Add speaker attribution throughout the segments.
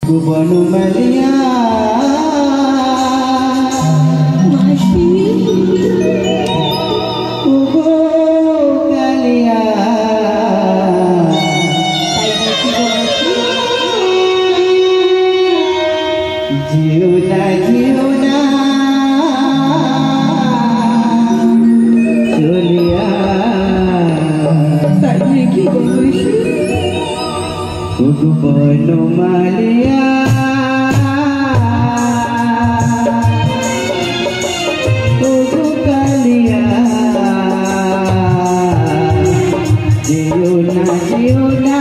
Speaker 1: বনমালিয়া
Speaker 2: মাসি
Speaker 1: ওগো কালিয়া জিও না চলিয়া
Speaker 2: তাই নাকি গো মাসি
Speaker 1: ওগো বনমালিয়া ওগো কালিয়া জিও না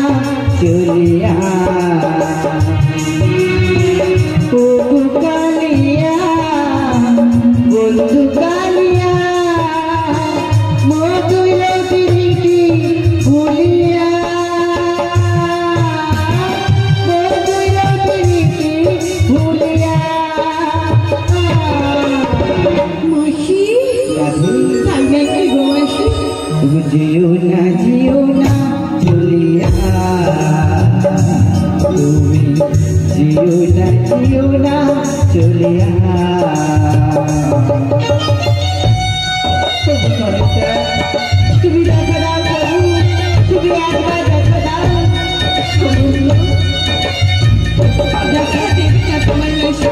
Speaker 1: চলিয়া ওগো কালিয়া বন্ধু কালিয়া মধুর প্রীতি ভুলিয়া মধুর প্রীতি ভুলিয়া
Speaker 2: মাসি তাই নাকি গো মাসি
Speaker 1: জিও না চলিয়া তুমি জিও না চলিয়া
Speaker 2: তুমি দেখা দাও প্রভু তুমি একবার দেখা দাও দেখা দেবে না তোমার মাসি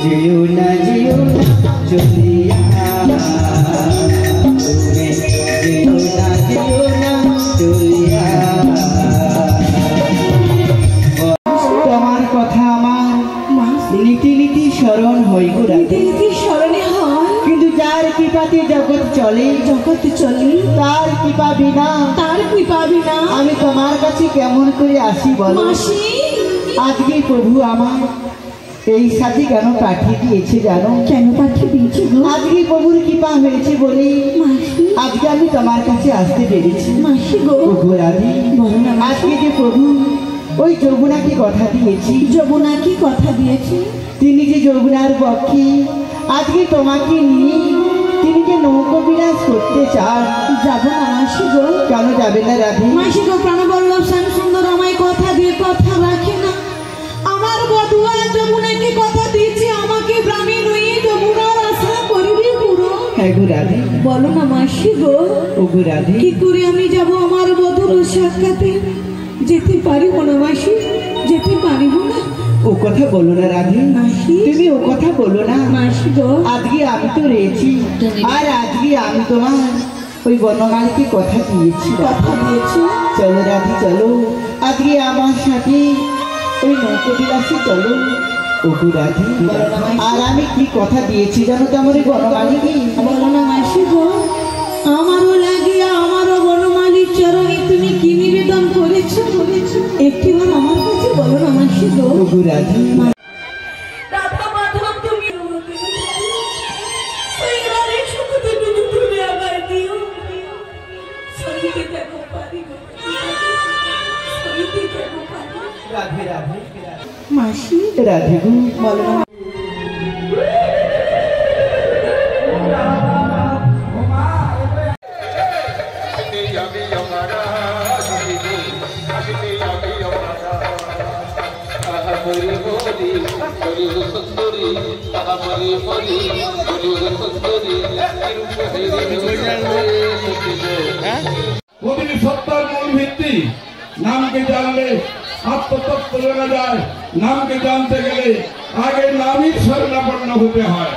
Speaker 1: जियो ना चलिया जियो ना चलिया তোমার কথা আমার নীতি নীতি স্মরণ হই
Speaker 2: নীতি স্মরণে হয়
Speaker 1: কিন্তু যার কৃপাতে জগৎ চলে তার কৃপা বিনা আমি তোমার কাছে কেমন করে আসি বলো
Speaker 2: মাসি
Speaker 1: আজকে প্রভু আমার এই সাথে কেন পাঠিয়ে দিয়েছে জানো?
Speaker 2: কেন পাঠিয়ে দিয়েছে গো?
Speaker 1: আজকে প্রভুর কৃপা হয়েছে বলে আজকে আমি তোমার কাছে আসতে পেরেছি।
Speaker 2: মাসি গো
Speaker 1: ঘোরাবি আজকে যে প্রভু ওই যমুনাকে কথা দিয়েছি।
Speaker 2: যমুনাকে কথা দিয়েছি?
Speaker 1: তিনি যে যমুনার পক্ষে আজকে তোমাকে নিয়ে তিনি যে নৌকো বিরাজ করতে চান।
Speaker 2: যাবো না মাসি গো।
Speaker 1: কেন যাবে না রাধে?
Speaker 2: মাসি গো, প্রাণবল্লভ শ্যাম সুন্দর আমায় কথা দিয়ে কথা রাখে না। আমার বধুয়া যমুনাকে কথা দিয়েছি আমাকে ব্রাহ্মী নই যমুনার আশা করবি পুরো।
Speaker 1: হ্যাঁ গো রাধে।
Speaker 2: বলো না মাসি গো।
Speaker 1: ও গো রাধে।
Speaker 2: কি করে আমি যাব আমার বধুর সাক্ষাতে? যেতে পারিব না মাসি, যেতে পারিব না।
Speaker 1: ও কথা বলো না রাধে।
Speaker 2: মাসি
Speaker 1: তুমি ও কথা বলো না
Speaker 2: মাসি গো।
Speaker 1: আজকে আমি তো রয়েছি, আর আজকে আমি তোমার ওই বনমালীকে কথা দিয়েছি।
Speaker 2: কথা দিয়েছি?
Speaker 1: চলো রাধে চলো, আজকে আমার সাথে ওই নৌকো বিলাসে চলো। ও গো রাধে। আর আমি কি কথা দিয়েছি জানো তো আমার ওই বনমালীকে?
Speaker 2: বলো না মাসি গো। আমারও লাগিয়া আমারও বনমালীর চরণে তুমি কি নিবেদন করেছো একটিবার আমার কাছে বলো না মাসি গো।
Speaker 1: ও গো রাধে।
Speaker 2: রাধা মাধব তুমি সেই রানীর সুখটুকু তুমি আমায় দিও। সইতে কেন পারি গো, সইতে কেন পারি?
Speaker 1: রাধে রাধে
Speaker 2: মাসি
Speaker 1: রাধে গো।
Speaker 2: বলো না।
Speaker 3: প্রতিটি সত্তার মূল ভিত্তি নামকে জানলে আত্মতত্ত্ব জানা যায়। নামকে জানতে গেলে আগে নামই শরণাপন্ন হতে হয়।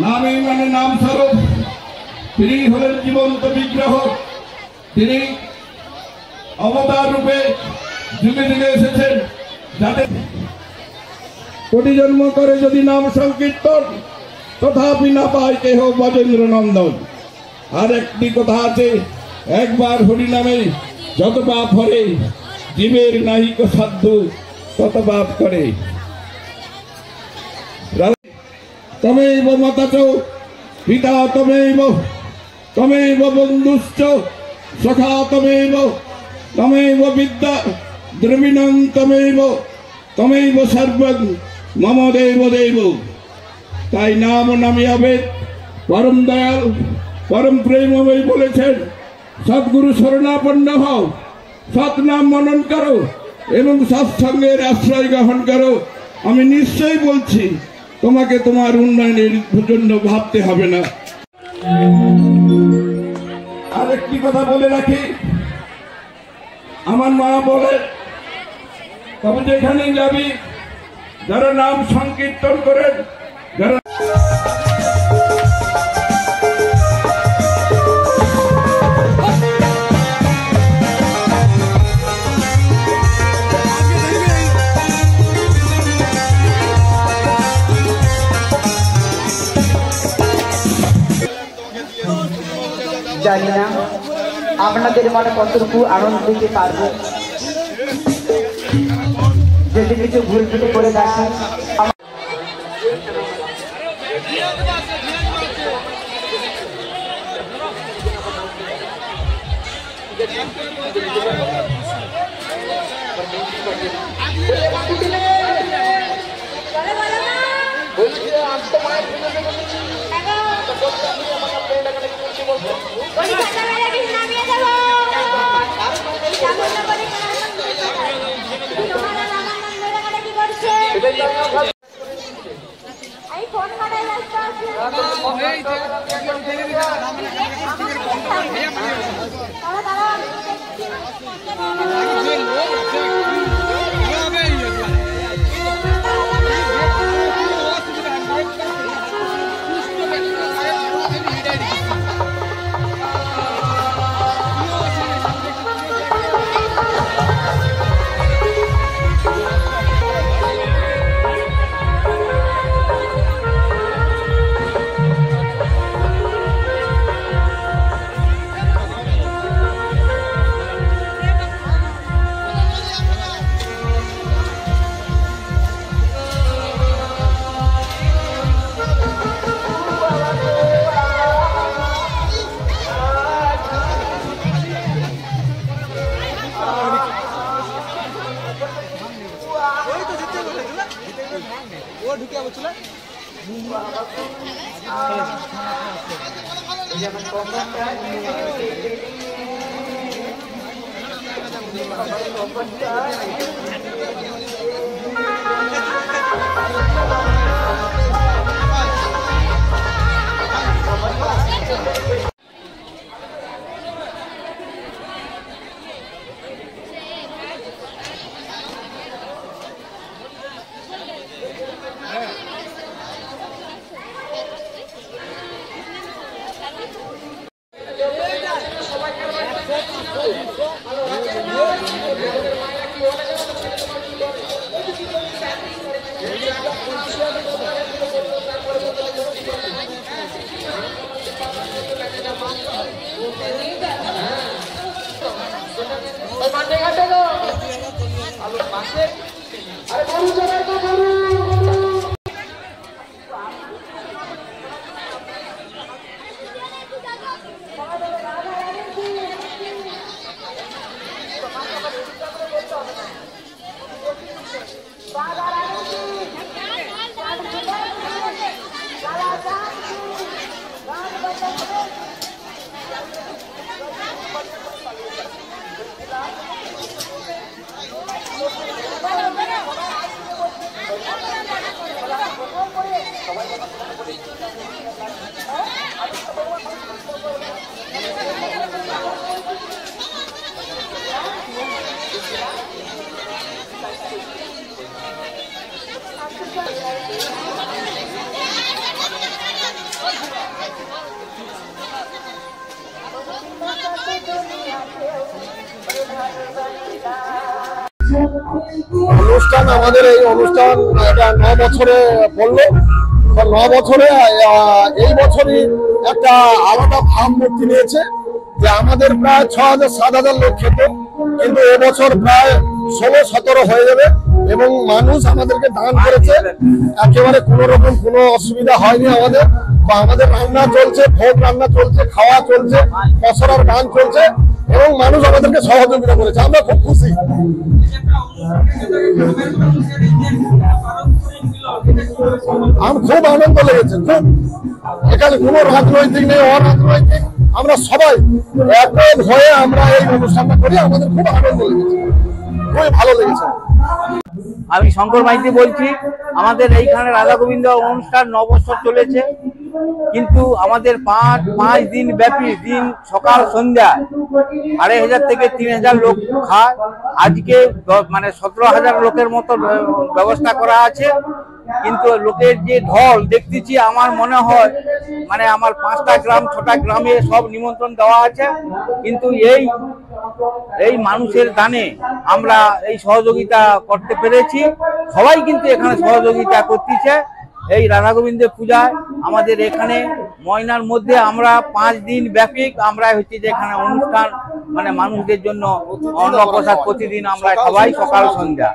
Speaker 3: নামই মানে নাম স্বরূপ। তিনি হলেন জীবন্ত বিগ্রহ। তিনি অবতার রূপে যুগে যুগে এসেছেন যাতে কোটি জন্ম করে যদি নাম সংকীর্তন তথাপি না পায় কেহ ব্রজেন্দ্র নন্দন। আর একটি কথা আছে, একবার হরি নামে যত পাপ হরে জীবের নাহিক সাধ্য তত পাপ করে। তমেব মাতা চ পিতা তমেব, তমেব বন্ধুশ্চ সখা তমেব, তমেব বিদ্যা দ্রবিণং তমেব, তমেব সর্বং মম দেব দেব। তাই নাম নামে হবে পরম দয়াল পরম প্রেমময় বলেছেন, সদ্গুরু শরণাপন্ন হও, সৎ নাম মনন করো এবং সৎসঙ্গের আশ্রয় গ্রহণ করো। আমি নিশ্চয়ই বলছি তোমাকে তোমার উন্নয়নের জন্য ভাবতে হবে না। আরেকটি কথা বলে রাখি, আমার মা বলে তবে যেখানেই যাবি যারা নাম সংকীর্তন করেন, যারা
Speaker 1: জানি না আপনাদের মনে কতটুকু আনন্দ দিতে পারবো। যদি কিছু ভুল ত্রুটি করে দেখেন
Speaker 4: অনুষ্ঠান আমাদের এই অনুষ্ঠান এটা 9 বছরে পড়লো। 9 বছরে এই বছরই একটা আলাদা ভাবমূর্তি নিয়েছে যে আমাদের প্রায় 6,000-7,000 লোক খেত, কিন্তু এবছর প্রায় 16-17 হয়ে যাবে এবং মানুষ আমাদেরকে দান করেছে। একেবারে কোনো রকম কোনো অসুবিধা হয়নি আমাদের, বা আমাদের রান্না চলছে, ভোগ রান্না চলছে, খাওয়া চলছে, পসরার গান চলছে এবং মানুষ আমাদেরকে সহযোগিতা করেছে। আমরা খুব খুশি। আমার খুব আনন্দ লেগেছে, খুব। এখানে কোনো রাজনৈতিক নেই, অরাজনৈতিক, আমরা সবাই এক হয়ে আমরা এই অনুষ্ঠানটা করি। আমাদের খুব আনন্দ লেগেছে, খুবই ভালো লেগেছে।
Speaker 5: আমি শঙ্কর মাইতি বলছি। আমাদের এইখানে রাধা গোবিন্দ অনুষ্ঠান 9 বছর চলেছে, কিন্তু আমাদের 5 দিন ব্যাপী, দিন সকাল সন্ধ্যা 2,500 থেকে 3,000 লোক খায়। আজকে মানে 17,000 লোকের মতো ব্যবস্থা করা আছে, কিন্তু লোকের যে ঢল দেখতেছি আমার মনে হয় মানে আমার 5টা গ্রাম 6টা গ্রামে সব নিমন্ত্রণ দেওয়া আছে, কিন্তু এই মানুষের দানে আমরা এই সহযোগিতা করতে পেরেছি। সবাই কিন্তু এখানে সহযোগিতা করতেছে। এই রাধা গোবিন্দের পূজায় আমাদের এখানে ময়নার মধ্যে আমরা 5 দিন ব্যাপী আমরা হচ্ছে যে এখানে অনুষ্ঠান মানে মানুষদের জন্য অন্নপ্রসাদ প্রতিদিন আমরা সবাই সকাল সন্ধ্যা